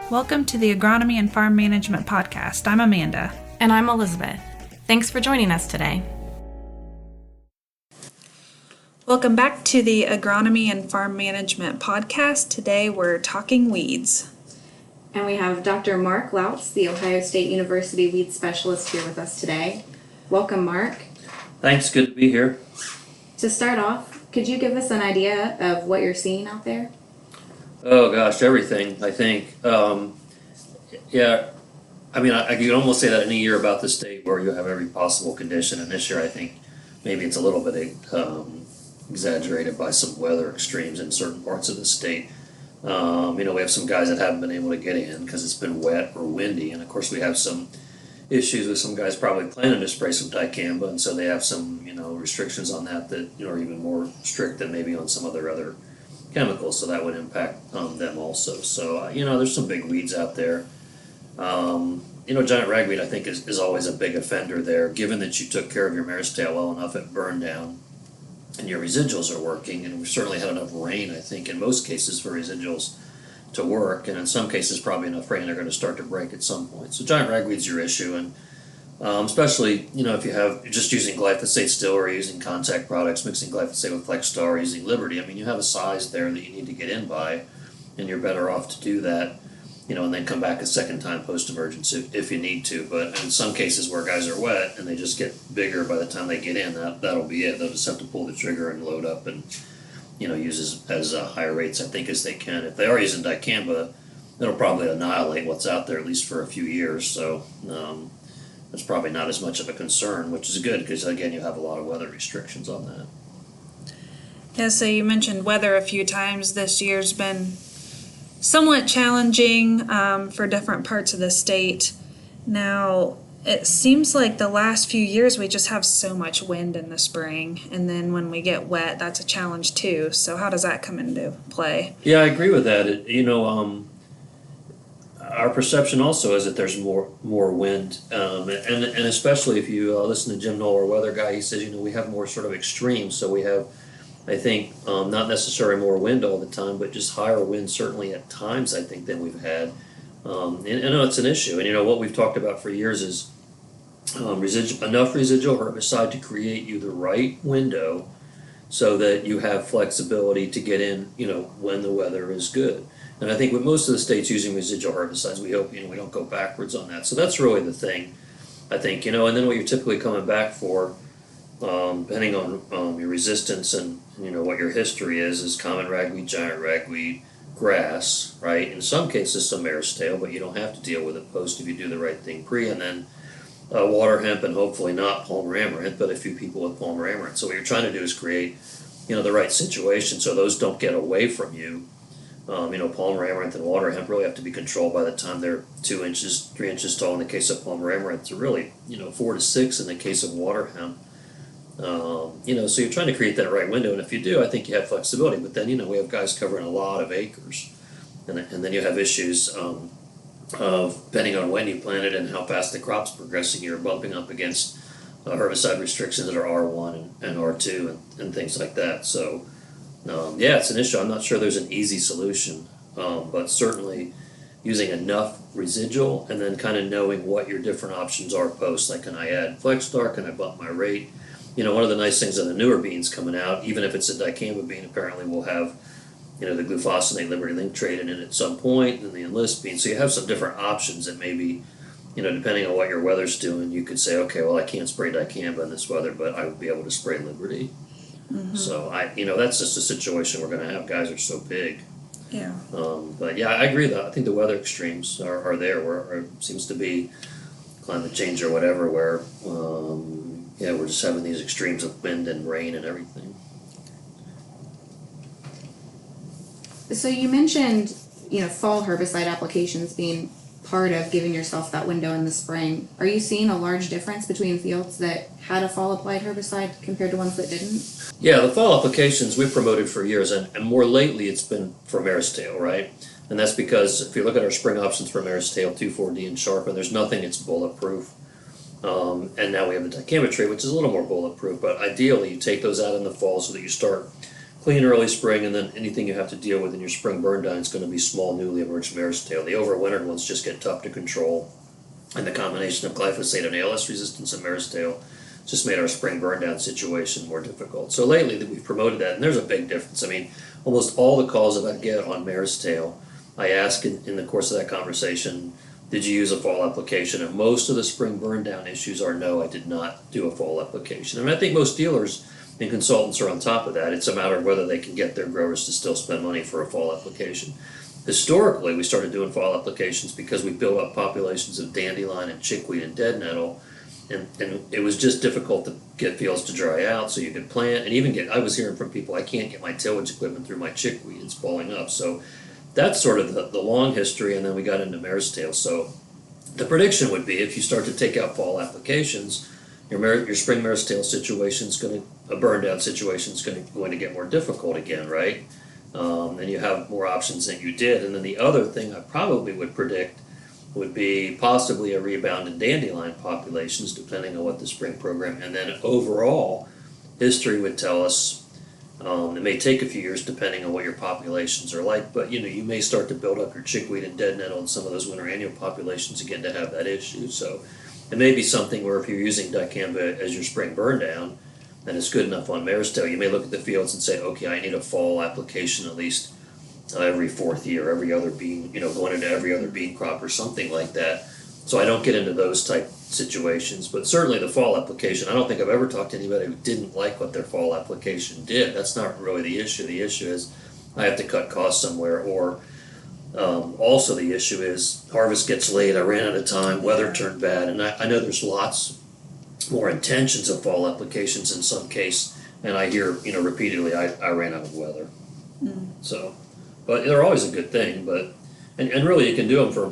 Welcome to the Agronomy and Farm Management Podcast. I'm Amanda. And I'm Elizabeth. Thanks for joining us today. Welcome back to the Agronomy and Farm Management Podcast. Today we're talking weeds. And we have Dr. Mark Loux, the Ohio State University Weeds Specialist, here with us today. Welcome, Mark. Thanks, good to be here. To start off, could you give us an idea of what you're seeing out there? Oh gosh, everything, I think. I could almost say that any year about the state where you have every possible condition, and this year I think maybe it's a little bit exaggerated by some weather extremes in certain parts of the state. We have some guys that haven't been able to get in because it's been wet or windy, and of course we have some issues with some guys probably planning to spray some dicamba, and so they have some restrictions on that are even more strict than maybe on some other chemicals, so that would impact them also. So there's some big weeds out there. Giant ragweed I think is always a big offender there, given that you took care of your mare's tail well enough, it burned down and your residuals are working, and we've certainly had enough rain I think in most cases for residuals to work, and in some cases probably enough rain they're going to start to break at some point. So giant ragweed's your issue, and especially if you're just using glyphosate still, or using contact products, mixing glyphosate with Flexstar, or using Liberty. You have a size there that you need to get in by, and you're better off to do that, and then come back a second time post-emergence if you need to. But in some cases where guys are wet and they just get bigger by the time they get in, that'll be it. They'll just have to pull the trigger and load up and use as higher rates I think as they can. If they are using dicamba, it'll probably annihilate what's out there at least for a few years. So that's probably not as much of a concern, which is good because again you have a lot of weather restrictions on that. Yeah, so you mentioned weather a few times. This year's been somewhat challenging for different parts of the state. Now, it seems like the last few years we just have so much wind in the spring, and then when we get wet, that's a challenge too. So how does that come into play? Yeah, I agree with that. Our perception also is that there's more wind, and especially if you listen to Jim Knoll, our weather guy, he says we have more sort of extremes. So we have, I think, not necessarily more wind all the time, but just higher wind certainly at times I think than we've had. And I know it's an issue, and what we've talked about for years is enough residual herbicide to create you the right window so that you have flexibility to get in when the weather is good. And I think with most of the states using residual herbicides, we hope we don't go backwards on that. So that's really the thing, I think. And then what you're typically coming back for, depending on your resistance and what your history is common ragweed, giant ragweed, grass, right? In some cases some mare's tail, but you don't have to deal with it post if you do the right thing pre, and then water hemp, and hopefully not palmer amaranth, but a few people with palmer amaranth. So what you're trying to do is create the right situation so those don't get away from you. Palmer amaranth and water hemp really have to be controlled by the time they're 2 inches, 3 inches tall in the case of palmer amaranth, to really 4 to 6 in the case of water hemp. So you're trying to create that right window, and if you do, I think you have flexibility. But then we have guys covering a lot of acres, and then you have issues of depending on when you plant it and how fast the crop's progressing. You're bumping up against herbicide restrictions that are R1 and R2 and things like that. So it's an issue. I'm not sure there's an easy solution, but certainly using enough residual and then kind of knowing what your different options are post. Like, can I add Flexstar? Can I bump my rate? One of the nice things on the newer beans coming out, even if it's a dicamba bean, apparently we'll have the glufosinate Liberty Link traded in at some point, and the enlist bean. So you have some different options that maybe, depending on what your weather's doing, you could say, okay, well I can't spray dicamba in this weather, but I would be able to spray Liberty. Mm-hmm. So that's just a situation we're going to have. Guys are so big. Yeah. But yeah, I agree though. I think the weather extremes are there, where it seems to be climate change or whatever, where we're just having these extremes of wind and rain and everything. So you mentioned, fall herbicide applications being part of giving yourself that window in the spring. Are you seeing a large difference between fields that had a fall applied herbicide compared to ones that didn't? Yeah, the fall applications we've promoted for years, and more lately it's been for mare's tail, right? And that's because if you look at our spring options for mare's tail, 2,4-D and Sharpen, there's nothing that's bulletproof. And now we have the dicamba trait, which is a little more bulletproof, but ideally you take those out in the fall so that you start clean early spring, and then anything you have to deal with in your spring burn down is going to be small, newly emerged mare's tail. The overwintered ones just get tough to control, and the combination of glyphosate and ALS resistance and mare's tail just made our spring burn down situation more difficult. So lately we've promoted that, and there's a big difference. I mean, almost all the calls that I get on mare's tail, I ask in the course of that conversation, did you use a fall application? And most of the spring burn down issues are no, I did not do a fall application. And I think most dealers and consultants are on top of that. It's a matter of whether they can get their growers to still spend money for a fall application. Historically, we started doing fall applications because we built up populations of dandelion and chickweed and dead nettle, and it was just difficult to get fields to dry out so you could plant and even I was hearing from people, I can't get my tillage equipment through my chickweed, it's falling up. So that's sort of the long history, and then we got into mare's tail. So the prediction would be if you start to take out fall applications, your spring mare's tail situation is going to, a burn down situation is going to get more difficult again, right? And you have more options than you did. And then the other thing I probably would predict would be possibly a rebound in dandelion populations, depending on what the spring program, and then overall, history would tell us, it may take a few years depending on what your populations are like, but you may start to build up your chickweed and dead nettle and some of those winter annual populations again to have that issue. So it may be something where if you're using dicamba as your spring burn down, and it's good enough on mare's tail, you may look at the fields and say, okay, I need a fall application at least every fourth year, every other bean, going into every other bean crop or something like that. So I don't get into those type situations, but certainly the fall application, I don't think I've ever talked to anybody who didn't like what their fall application did. That's not really the issue. The issue is I have to cut costs somewhere, or also the issue is harvest gets late, I ran out of time, weather turned bad, and I know there's lots more intentions of fall applications in some case, and I hear, repeatedly, I ran out of weather. So, but they're always a good thing, but, and really you can do them for,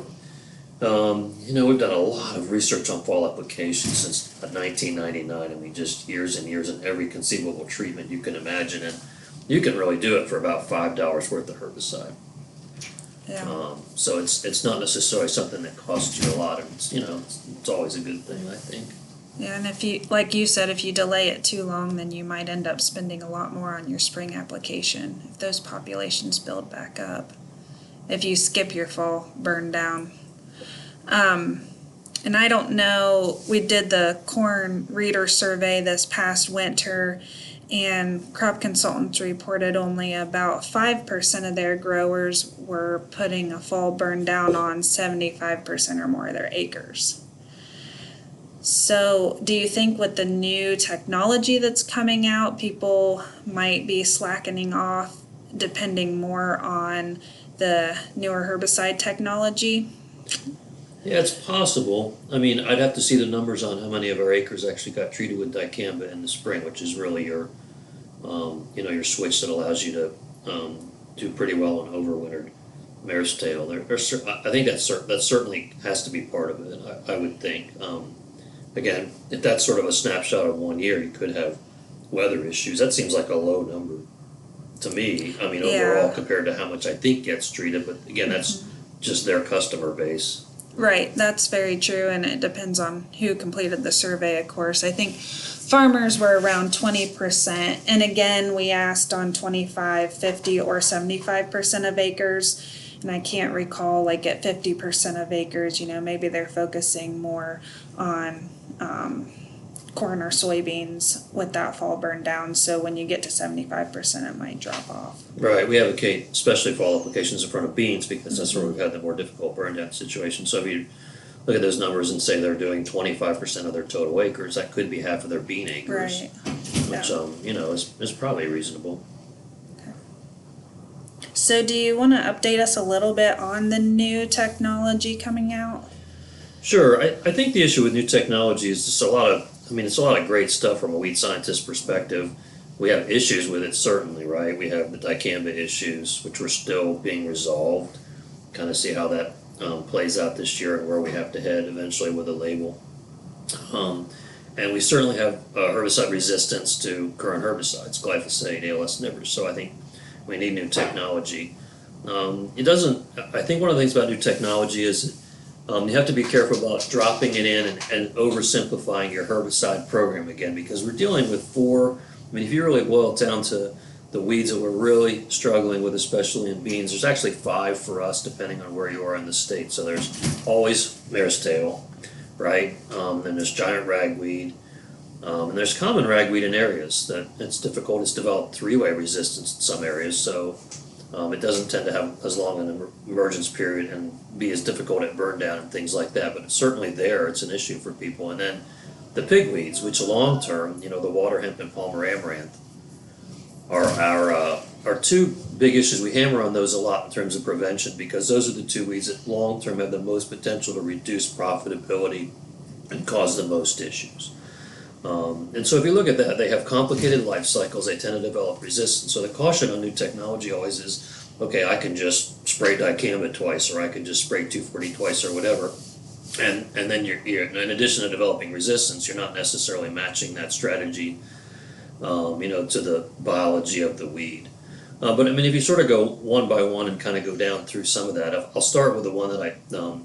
we've done a lot of research on fall applications since 1999, I mean, just years and years and every conceivable treatment you can imagine, and you can really do it for about $5 worth of herbicide. Yeah. So it's not necessarily something that costs you a lot, and it's always a good thing, I think. Yeah, and if you, like you said, if you delay it too long, then you might end up spending a lot more on your spring application if those populations build back up. If you skip your fall burn down. And I don't know, we did the corn reader survey this past winter, and crop consultants reported only about 5% of their growers were putting a fall burn down on 75% or more of their acres. So do you think with the new technology that's coming out, people might be slackening off depending more on the newer herbicide technology? Yeah, it's possible. I mean, I'd have to see the numbers on how many of our acres actually got treated with dicamba in the spring, which is really your, your switch that allows you to do pretty well on overwintered mare's tail. I think that certainly has to be part of it. I would think. Again, if that's sort of a snapshot of 1 year, you could have weather issues. That seems like a low number to me. I mean, overall compared to how much I think gets treated, but again, that's just their customer base. Right, that's very true, and it depends on who completed the survey, of course. I think farmers were around 20%, and again, we asked on 25, 50, or 75% of acres, and I can't recall, like at 50% of acres, maybe they're focusing more on corn or soybeans with that fall burn down, so when you get to 75%, it might drop off. Right, we advocate especially fall applications in front of beans because that's where we've had the more difficult burn down situation. So if you look at those numbers and say they're doing 25% of their total acres, that could be half of their bean acres, Right. which is probably reasonable. So do you want to update us a little bit on the new technology coming out? Sure, I think the issue with new technology is just it's a lot of great stuff from a weed scientist perspective. We have issues with it, certainly, right? We have the dicamba issues, which are still being resolved. Kind of see how that plays out this year and where we have to head eventually with a label. And we certainly have herbicide resistance to current herbicides, glyphosate, ALS inhibitors. So I think we need new technology. I think one of the things about new technology is you have to be careful about dropping it in and oversimplifying your herbicide program again, because we're dealing with if you really boil it down to The weeds that we're really struggling with, especially in beans, there's actually 5 for us, depending on where you are in the state. So there's always mare's tail, right? Then there's giant ragweed. And there's common ragweed in areas that it's difficult. It's developed 3-way resistance in some areas, so it doesn't tend to have as long an emergence period and be as difficult at burn down and things like that. But it's certainly there. It's an issue for people. And then the pigweeds, which long term, the Waterhemp and Palmer Amaranth, are our 2 big issues. We hammer on those a lot in terms of prevention because those are the 2 weeds that long term have the most potential to reduce profitability and cause the most issues. And so if you look at that, they have complicated life cycles. They tend to develop resistance. So the caution on new technology always is, okay, I can just spray dicamba twice, or I can just spray 2,4-D twice, or whatever. And then you're in addition to developing resistance, you're not necessarily matching that strategy, to the biology of the weed. But I mean, if you sort of go one by one and kind of go down through some of that, I'll start with the one that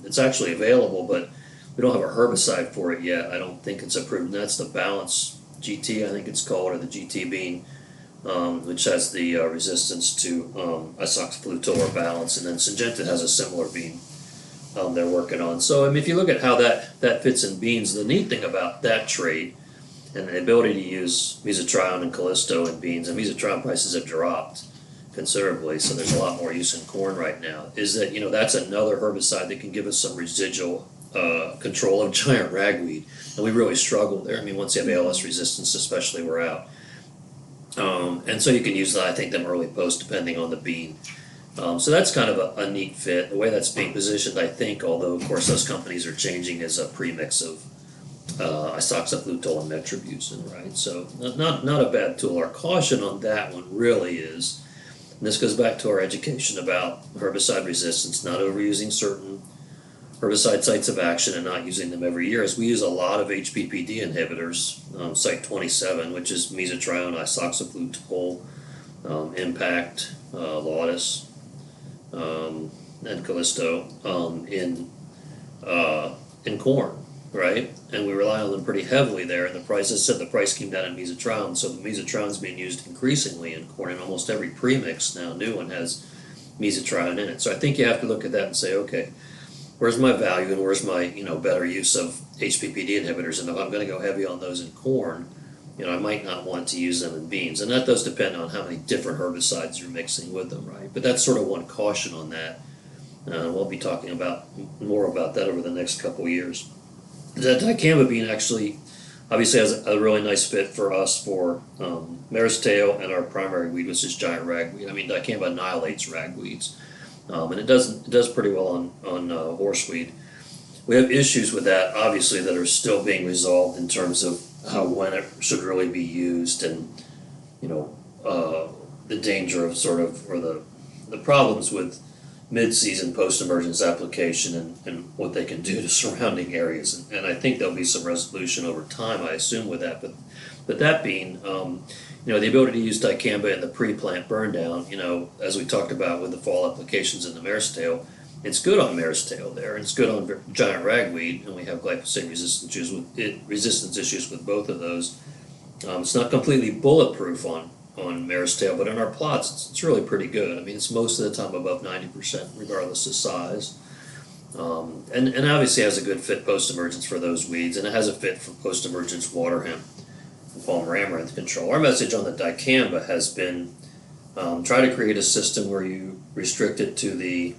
it's actually available, but we don't have a herbicide for it yet. I don't think it's approved, and that's the Balance GT, I think it's called, or the GT bean, which has the resistance to isoxaflutol or Balance, and then Syngenta has a similar bean they're working on. So I mean, if you look at how that fits in beans, the neat thing about that trait and the ability to use mesotrione and callisto in beans, and mesotrione prices have dropped considerably, so there's a lot more use in corn right now, is that that's another herbicide that can give us some residual control of giant ragweed, and we really struggle there. I mean, once you have ALS resistance, especially, we're out. And so you can use that, I think, them early post, depending on the bean. So that's kind of a neat fit. The way that's being positioned, I think, although of course those companies are changing, is a premix of isoxaflutol and metribuzin, right? So not a bad tool. Our caution on that one really is, and this goes back to our education about herbicide resistance, not overusing certain herbicide sites of action and not using them every year, is we use a lot of HPPD inhibitors, site 27, which is mesotrione, isoxaflutol, Impact, Laudis, and Callisto in corn, right? And we rely on them pretty heavily there. And the price, as I said, the price came down in mesotrione, so the mesotrione is being used increasingly in corn, and almost every premix now, new one, has mesotrione in it. So I think you have to look at that and say, okay, where's my value and where's my better use of HPPD inhibitors? And if I'm going to go heavy on those in corn, I might not want to use them in beans. And that does depend on how many different herbicides you're mixing with them, right? But that's sort of one caution on that. We'll be talking more about that over the next couple of years. The dicamba bean actually obviously has a really nice fit for us for mare's tail and our primary weed, which is giant ragweed. I mean, dicamba annihilates ragweeds. And it does pretty well on horseweed. We have issues with that, obviously, that are still being resolved in terms of when it should really be used, and the danger of or the problems with mid-season post-emergence application and what they can do to surrounding areas. And I think there'll be some resolution over time, I assume, with that. But that being, the ability to use dicamba in the pre-plant burn down, as we talked about with the fall applications in the mare's tail, it's good on mare's tail there, and it's good on giant ragweed, and we have glyphosate resistance issues with both of those. It's not completely bulletproof on mare's tail, but in our plots, it's really pretty good. I mean, it's most of the time above 90%, regardless of size. And obviously has a good fit post-emergence for those weeds, and it has a fit for post-emergence waterhemp and Palmer Amaranth control. Our message on the dicamba has been try to create a system where you restrict it to the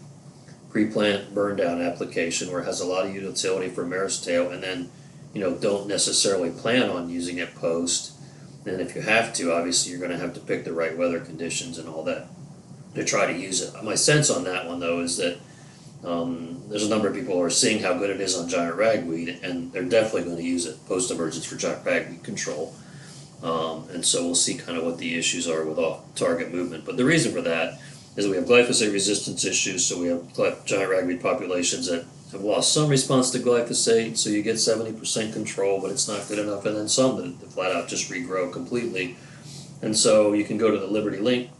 pre-plant burn down application, where it has a lot of utility for mare's tail, and then don't necessarily plan on using it post. And if you have to, obviously you're going to have to pick the right weather conditions and all that to try to use it. My sense on that one, though, is that there's a number of people who are seeing how good it is on giant ragweed, and they're definitely going to use it post-emergence for giant ragweed control. And so we'll see kind of what the issues are with off-target movement. But the reason for that is we have glyphosate resistance issues, so we have giant ragweed populations that have lost some response to glyphosate, so you get 70% control, but it's not good enough, and then some that flat out just regrow completely. And so you can go to the Liberty Link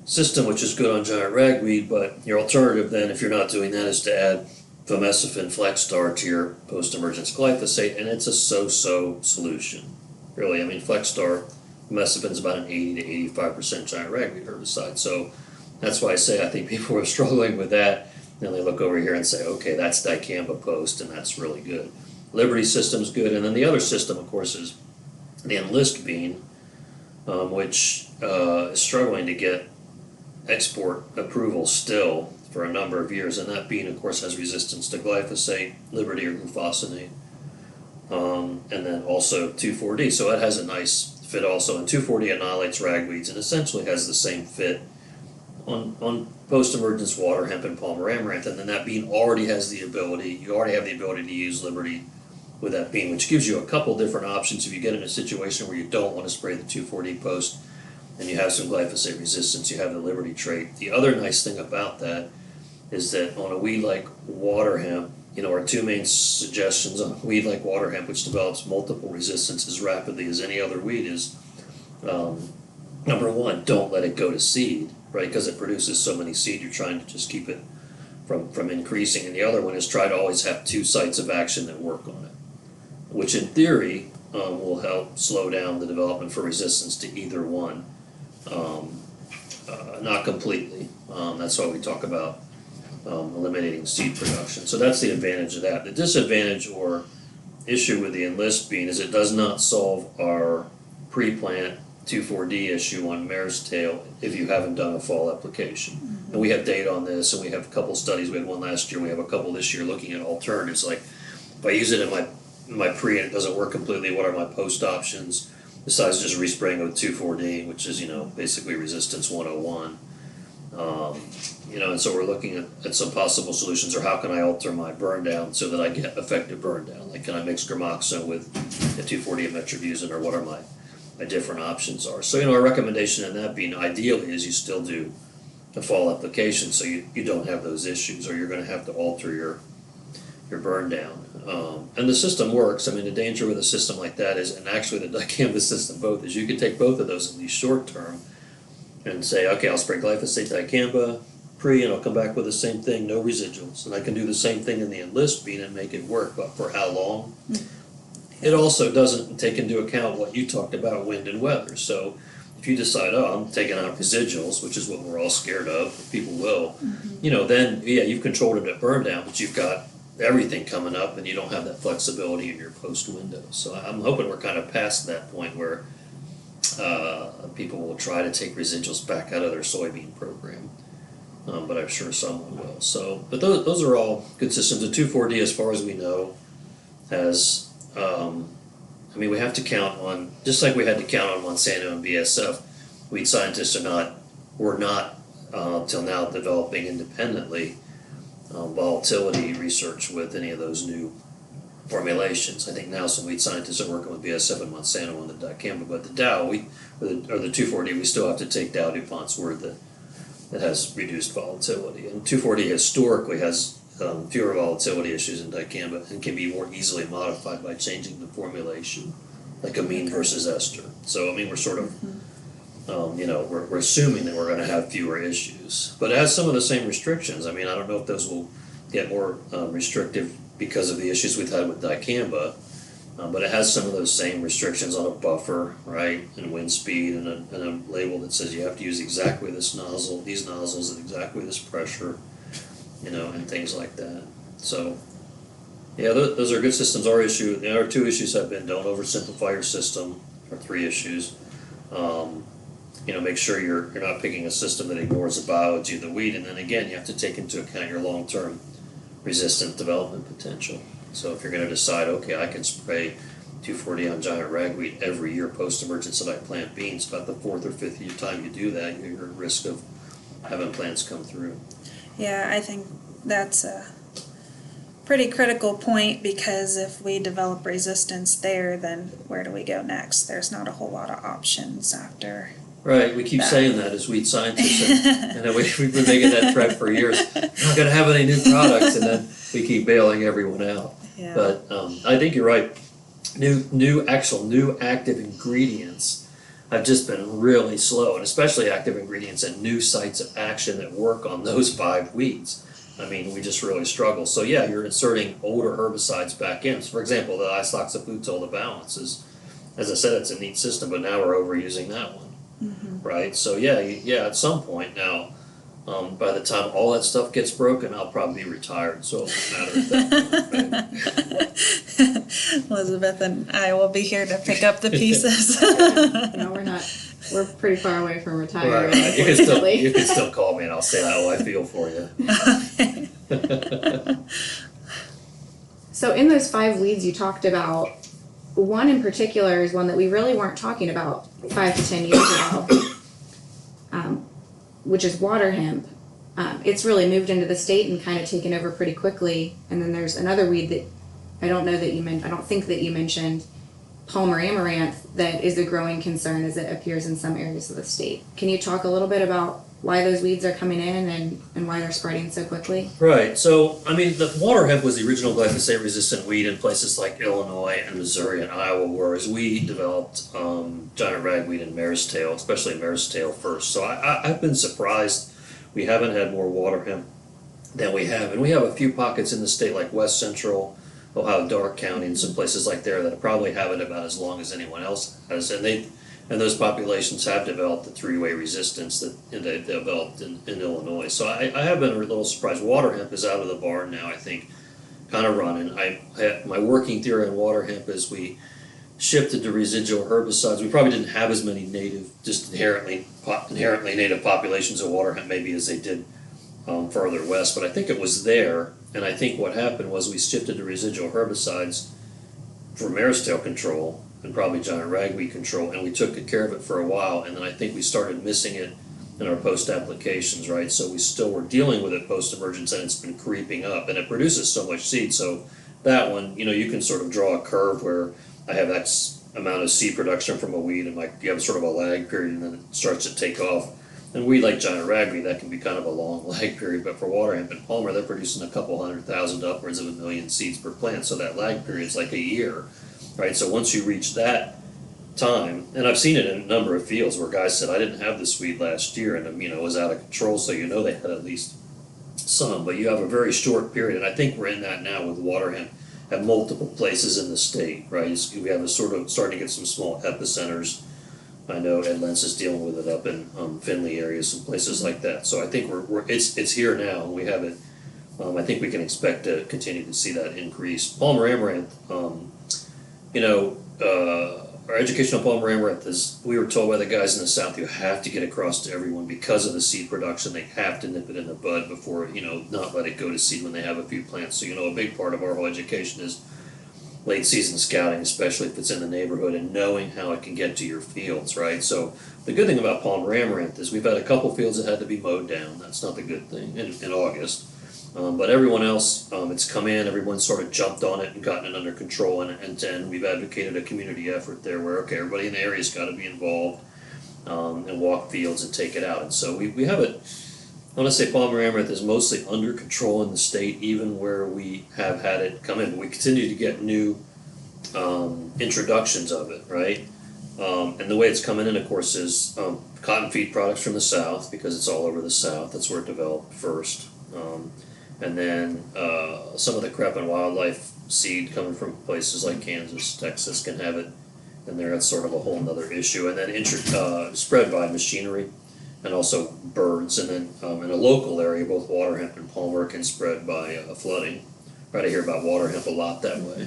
system, which is good on giant ragweed, but your alternative then, if you're not doing that, is to add Famesifin Flexstar to your post-emergence glyphosate, and it's a so-so solution. Really, I mean, Flexstar Mesipin is about an 80 to 85% giant ragweed herbicide. So that's why I say I think people are struggling with that. Then they look over here and say, okay, that's dicamba post, and that's really good. Liberty system's good, and then the other system, of course, is the Enlist bean, which is struggling to get export approval still for a number of years, and that bean, of course, has resistance to glyphosate, Liberty, or glufosinate, and then also 2,4-D. So it has a nice fit also, and 2,4-D annihilates ragweeds and essentially has the same fit on post-emergence Waterhemp and Palmer Amaranth, and then that bean already has the ability, you already have the ability to use Liberty with that bean, which gives you a couple different options if you get in a situation where you don't want to spray the 2,4-D post and you have some glyphosate resistance, you have the Liberty trait. The other nice thing about that is that on a weed like Waterhemp, our two main suggestions on a weed like Waterhemp, which develops multiple resistance as rapidly as any other weed, is number one, don't let it go to seed, right? Because it produces so many seed, you're trying to just keep it from increasing. And the other one is try to always have two sites of action that work on it, which in theory will help slow down the development for resistance to either one. Not completely. That's why we talk about eliminating seed production. So that's the advantage of that. The disadvantage or issue with the Enlist bean is it does not solve our pre-plant 2,4-D issue on mare's tail if you haven't done a fall application. Mm-hmm. And we have data on this, and we have a couple studies. We had one last year, we have a couple this year looking at alternatives, like if I use it in my pre and it doesn't work completely, what are my post options besides just respraying with 2,4-D, which is basically resistance 101. And so we're looking at some possible solutions, or how can I alter my burn down so that I get effective burn down? Like, can I mix gramoxone with the 2,4-D and metribuzin, or what are my different options are? So our recommendation in that being ideally is you still do a fall application so you don't have those issues, or you're going to have to alter your burn down. And the system works. I mean, the danger with a system like that is, and actually the dicamba system both, is you can take both of those at least short term and say, okay, I'll spray glyphosate dicamba pre, and I'll come back with the same thing, no residuals. And I can do the same thing in the Enlist bean and make it work, but for how long? It also doesn't take into account what you talked about, wind and weather. So if you decide, I'm taking out residuals, which is what we're all scared of, people will, then, you've controlled it at burn down, but you've got everything coming up and you don't have that flexibility in your post window. So I'm hoping we're kind of past that point where people will try to take residuals back out of their soybean program. But I'm sure someone will. So, but those are all good systems. The 2,4-D, as far as we know, has, we have to count on, just like we had to count on Monsanto and BASF, weed scientists were not till now developing independently volatility research with any of those new formulations. I think now some weed scientists are working with BASF and Monsanto on the dicamba, but the Dow, or the 2,4-D, we still have to take Dow DuPont's word that has reduced volatility. And 2,4-D historically has fewer volatility issues in dicamba and can be more easily modified by changing the formulation, like amine versus ester. So we're sort of, we're assuming that we're going to have fewer issues, but it has some of the same restrictions. I don't know if those will get more restrictive because of the issues we've had with dicamba, but it has some of those same restrictions on a buffer, right, and wind speed, and a label that says you have to use exactly this nozzle, these nozzles at exactly this pressure, and things like that. So, those are good systems. Our two issues have been, don't oversimplify your system, or 3 issues. Make sure you're not picking a system that ignores the biology of the weed, and then again, you have to take into account your long-term resistant development potential. So if you're going to decide, okay, I can spray 2,4-D on giant ragweed every year post-emergence that I plant beans, about the 4th or 5th time you do that, you're at risk of having plants come through. Yeah, I think that's a pretty critical point, because if we develop resistance there, then where do we go next? There's not a whole lot of options after. Right, we keep saying that as weed scientists, and then we've been making that threat for years. We're not going to have any new products, and then we keep bailing everyone out. Yeah. But I think you're right. New active ingredients have just been really slow, and especially active ingredients and new sites of action that work on those 5 weeds. We just really struggle. So you're inserting older herbicides back in. So for example, the isloxaflutol, the balance is as I said, it's a neat system, but now we're overusing that one, right? So yeah, at some point now, by the time all that stuff gets broken, I'll probably be retired, so it won't matter at that point, right? Elizabeth and I will be here to pick up the pieces. No, we're not. We're pretty far away from retiring. Right. You can Unfortunately. still call me and I'll say how I feel for you. So in those 5 weeds you talked about, one in particular is one that we really weren't talking about 5 to 10 years ago, which is water hemp. It's really moved into the state and kind of taken over pretty quickly. And then there's another weed that I don't think that you mentioned, Palmer amaranth, that is a growing concern as it appears in some areas of the state. Can you talk a little bit about why those weeds are coming in and why they're spreading so quickly? Right. So, I mean, the water hemp was the original glyphosate-resistant weed in places like Illinois and Missouri and Iowa, whereas we developed giant ragweed and mare's tail, especially mare's tail first. So I've been surprised we haven't had more water hemp than we have. And we have a few pockets in the state like West Central, Ohio, Dark County, and some places like there that probably have it about as long as anyone else has. And those populations have developed the 3-way resistance that they developed in Illinois. So I have been a little surprised. Water hemp is out of the barn now, I think, kind of running. My working theory on water hemp is we shifted to residual herbicides. We probably didn't have as many inherently native populations of water hemp maybe as they did further west, but I think it was there. And I think what happened was we shifted to residual herbicides for mare's tail control and probably giant ragweed control, and we took good care of it for a while, and then I think we started missing it in our post applications, right? So we still were dealing with it post emergence, and it's been creeping up, and it produces so much seed. So that one, you can sort of draw a curve where I have X amount of seed production from a weed, and you have sort of a lag period, and then it starts to take off. And weed like giant ragweed, that can be kind of a long lag period, but for water hemp and Palmer, they're producing a couple 100,000 to upwards of 1 million seeds per plant, so that lag period is like a year, right? So once you reach that time, and I've seen it in a number of fields where guys said, I didn't have this weed last year, and it was out of control, so they had at least some, but you have a very short period, and I think we're in that now with water hemp at multiple places in the state, right? We have a sort of starting to get some small epicenters. I know Ed Lentz is dealing with it up in Findlay areas and places like that. So I think it's here now, and we have it. I think we can expect to continue to see that increase. Palmer amaranth, our education on Palmer amaranth is, we were told by the guys in the South, you have to get across to everyone because of the seed production. They have to nip it in the bud before, not let it go to seed when they have a few plants. So, a big part of our whole education is late season scouting, especially if it's in the neighborhood, and knowing how it can get to your fields, right? So the good thing about Palmer amaranth is we've had a couple fields that had to be mowed down. That's not the good thing in August. But everyone else, it's come in, everyone's sort of jumped on it and gotten it under control, and we've advocated a community effort there where, okay, everybody in the area's got to be involved and walk fields and take it out. And so we have it. I want to say Palmer amaranth is mostly under control in the state, even where we have had it come in. But we continue to get new introductions of it, right? And the way it's coming in, of course, is cotton feed products from the South, because it's all over the South. That's where it developed first. And then some of the crop and wildlife seed coming from places like Kansas, Texas can have it in there. That's sort of a whole other issue. And then spread by machinery and also birds. And then in a local area, both water hemp and Palmer can spread by flooding. Right, I hear about water hemp a lot that way,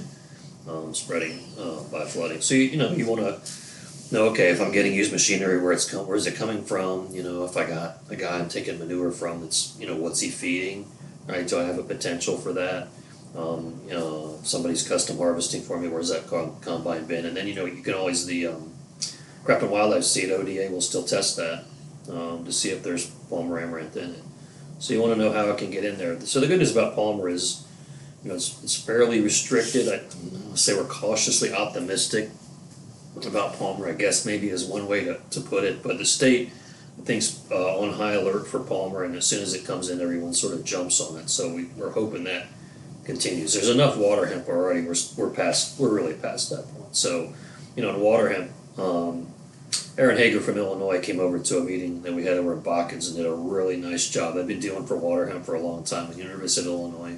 spreading by flooding. So you want to know, okay, if I'm getting used machinery, where is it coming from? If I got a guy I'm taking manure from, that's what's he feeding? Right, do I have a potential for that? Somebody's custom harvesting for me, where's that combine bin? And then you can always, the crop and wildlife seed, ODA will still test that to see if there's Palmer amaranth in it. So you want to know how it can get in there. So the good news about Palmer is, it's fairly restricted. I say we're cautiously optimistic about Palmer, I guess maybe is one way to put it. But the state, I think's on high alert for Palmer, and as soon as it comes in, everyone sort of jumps on it. So we're hoping that continues. There's enough water hemp already. We're really past that point. So, in water hemp, Aaron Hager from Illinois came over to a meeting that we had over in Botkins and did a really nice job. They've been dealing for water hemp for a long time. The University of Illinois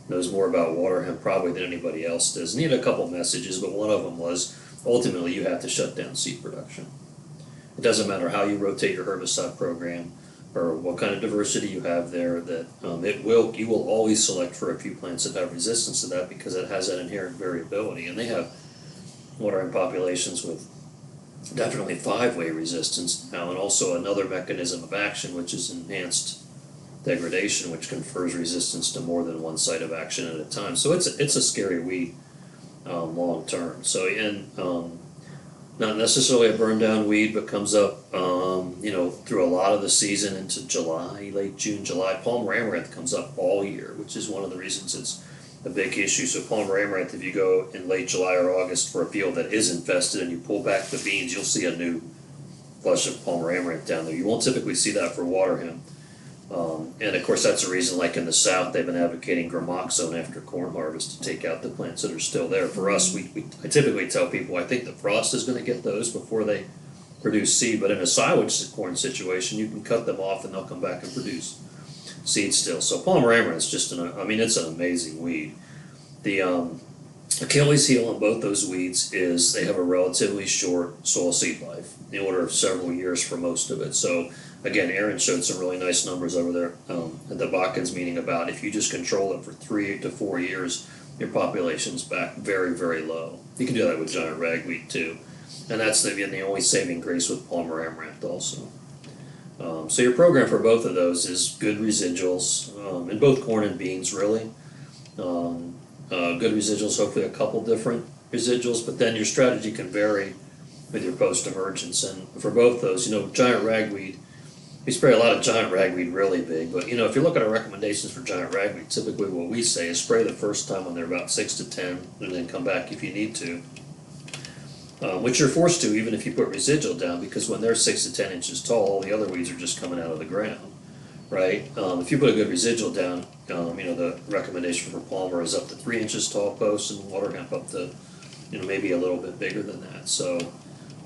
knows more about water hemp probably than anybody else does. And he had a couple messages, but one of them was, ultimately you have to shut down seed production. It doesn't matter how you rotate your herbicide program or what kind of diversity you have there, that you will always select for a few plants that have resistance to that because it has that inherent variability. And they have waterhemp populations with definitely 5-way resistance now, and also another mechanism of action, which is enhanced degradation, which confers resistance to more than one site of action at a time. So it's a scary weed long term. So not necessarily a burn down weed, but comes up through a lot of the season into July, late June, July. Palmer amaranth comes up all year, which is one of the reasons it's a big issue. So Palmer amaranth, if you go in late July or August for a field that is infested and you pull back the beans, you'll see a new flush of Palmer amaranth down there. You won't typically see that for waterhemp. And of course that's the reason, like in the South, they've been advocating gramoxone after corn harvest to take out the plants that are still there. For us, I typically tell people I think the frost is going to get those before they produce seed, but in a silage corn situation, you can cut them off and they'll come back and produce seed still. So Palmer amaranth is just it's an amazing weed. The Achilles heel on both those weeds is they have a relatively short soil seed life, in the order of several years for most of it. So again, Aaron showed some really nice numbers over there at the Bakkens meeting about if you just control it for 3 to 4 years, your population's back very, very low. You can do that with giant ragweed too. And that's the only saving grace with Palmer amaranth also. So your program for both of those is good residuals, in both corn and beans really. Good residuals, hopefully a couple different residuals, but then your strategy can vary with your post-emergence. And for both those, giant ragweed, we spray a lot of giant ragweed really big, but if you look at our recommendations for giant ragweed, typically what we say is spray the first time when they're about 6 to 10, and then come back if you need to. Which you're forced to even if you put residual down, because when they're 6 to 10 inches tall, all the other weeds are just coming out of the ground, right? If you put a good residual down, the recommendation for Palmer is up to 3 inches tall posts, and waterhemp up to, maybe a little bit bigger than that. So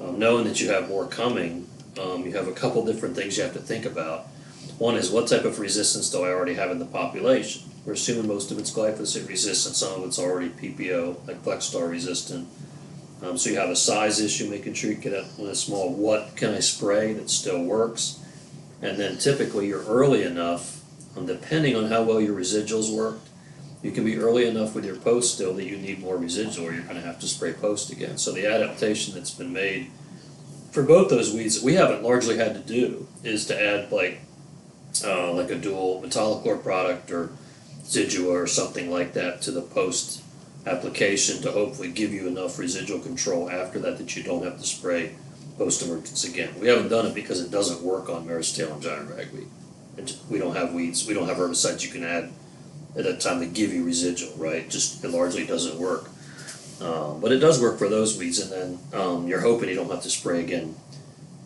knowing that you have more coming, you have a couple different things you have to think about. One is, what type of resistance do I already have in the population? We're assuming most of it's glyphosate resistant, some of it's already PPO, like Flexstar resistant. So you have a size issue, making sure you get it when it's small. What can I spray that still works? And then typically you're early enough, depending on how well your residuals worked, you can be early enough with your post still that you need more residual, or you're going to have to spray post again. So the adaptation that's been made for both those weeds that we haven't largely had to do is to add like a dual metallochlor product or Zidua or something like that to the post application to hopefully give you enough residual control after that you don't have to spray post-emergence again. We haven't done it because it doesn't work on mare's tail and giant ragweed. We don't have weeds, we don't have herbicides you can add at that time to give you residual, right? It largely doesn't work. But it does work for those weeds, and then you're hoping you don't have to spray again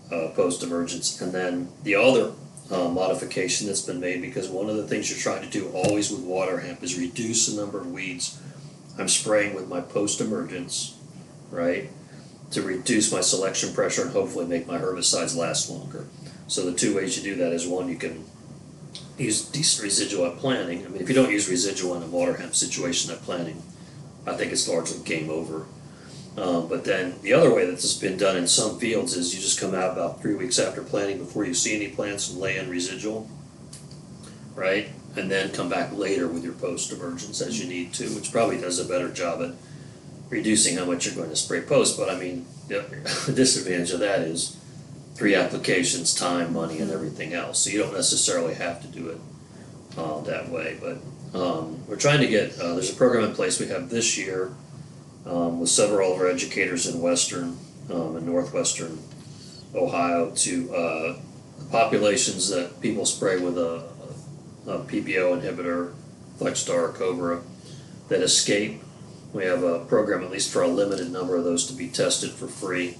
post-emergence. And then the other modification that's been made, because one of the things you're trying to do always with water hemp is reduce the number of weeds I'm spraying with my post-emergence, right, to reduce my selection pressure and hopefully make my herbicides last longer. So the two ways you do that is, one, you can use decent residual at planting. I mean, if you don't use residual in a water hemp situation at planting, I think it's largely game over. But then the other way that this has been done in some fields is you just come out about 3 weeks after planting before you see any plants and lay in residual, right? And then come back later with your post-emergence as you need to, which probably does a better job at reducing how much you're going to spray post. But I mean, the disadvantage of that is 3 applications, time, money, and everything else. So you don't necessarily have to do it that way. But we're trying to get, there's a program in place we have this year with several of our educators in western and northwestern Ohio to populations that people spray with a PPO inhibitor, Flexstar or Cobra, that escape. We have a program, at least for a limited number of those, to be tested for free,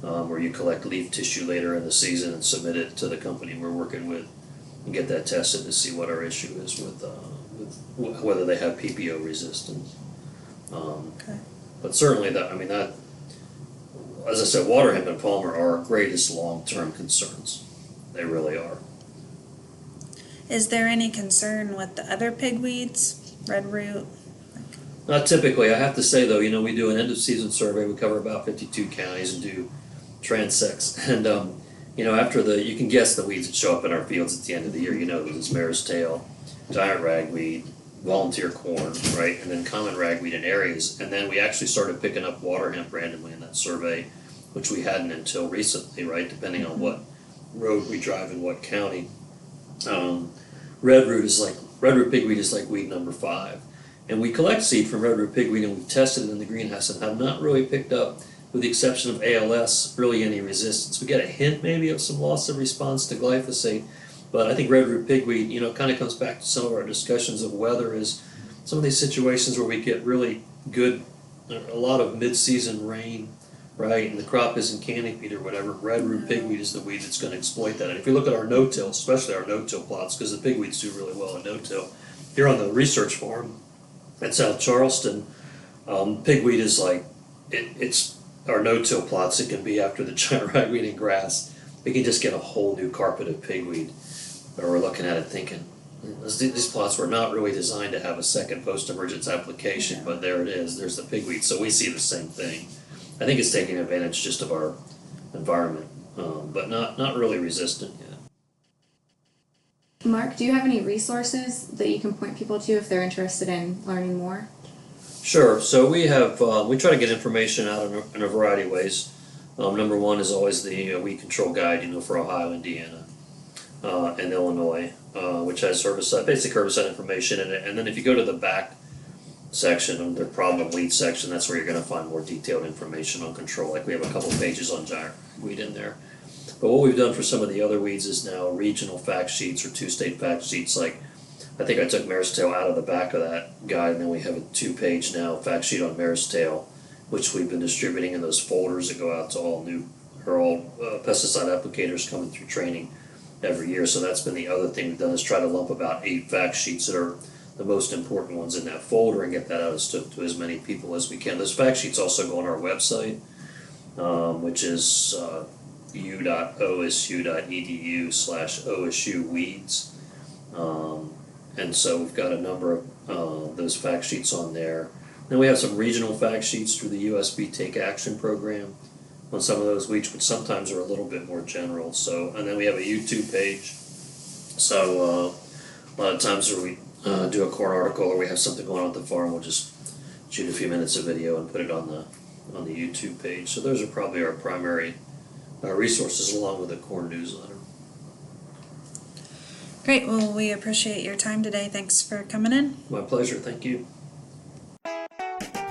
where you collect leaf tissue later in the season and submit it to the company we're working with and get that tested to see what our issue is with whether they have PPO resistance. Okay. But certainly that, as I said, water hemp and Palmer are our greatest long-term concerns. They really are. Is there any concern with the other pigweeds, red root? Not typically. I have to say though, we do an end of season survey. We cover about 52 counties and do transects. And after you can guess the weeds that show up in our fields at the end of the year. There's mare's tail, giant ragweed, volunteer corn, right, and then common ragweed in areas. And then we actually started picking up water hemp randomly in that survey, which we hadn't until recently, right, depending on what road we drive in what county. Red root pigweed is like weed number 5. And we collect seed from red root pigweed and we've tested it in the greenhouse and have not really picked up, with the exception of ALS, really any resistance. We get a hint maybe of some loss of response to glyphosate, but I think red root pigweed, kind of comes back to some of our discussions of weather, is some of these situations where we get really good, a lot of mid-season rain, right, and the crop isn't canopied or whatever. Red root pigweed is the weed that's going to exploit that. And if you look at our no-till, especially our no-till plots, because the pigweeds do really well in no-till, here on the research farm at South Charleston, pigweed is like, it's our no-till plots. It can be after the giant ragweed and grass. We can just get a whole new carpet of pigweed. Or we're looking at it thinking, these plots were not really designed to have a second post-emergence application, but there it is. There's the pigweed. So we see the same thing. I think it's taking advantage just of our environment, but not really resistant yet. Mark, do you have any resources that you can point people to if they're interested in learning more? Sure. So we have we try to get information out in a variety of ways. Number one is always the weed control guide, for Ohio, Indiana, and Illinois, which has basic herbicide information in it. And then if you go to the back section, the problem weed section, that's where you're going to find more detailed information on control. Like we have a couple pages on giant weed in there. But what we've done for some of the other weeds is now regional fact sheets or 2-state fact sheets. Like I think I took mare's tail out of the back of that guide, and then we have a 2-page now fact sheet on mare's tail, which we've been distributing in those folders that go out to all pesticide applicators coming through training every year. So that's been the other thing we've done, is try to lump about 8 fact sheets that are the most important ones in that folder and get that out to as many people as we can. Those fact sheets also go on our website, which is u.osu.edu/osuweeds. And so we've got a number of those fact sheets on there. Then we have some regional fact sheets through the USB Take Action program on some of those weeds, which sometimes are a little bit more general. So, and then we have a YouTube page. So a lot of times where we do a corn article or we have something going on at the farm, we'll just shoot a few minutes of video and put it on the YouTube page. So those are probably our primary resources, along with the corn newsletter. Great. Well, we appreciate your time today. Thanks for coming in. My pleasure. Thank you.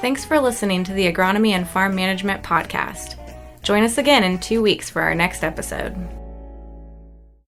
Thanks for listening to the Agronomy and Farm Management Podcast. Join us again in 2 weeks for our next episode.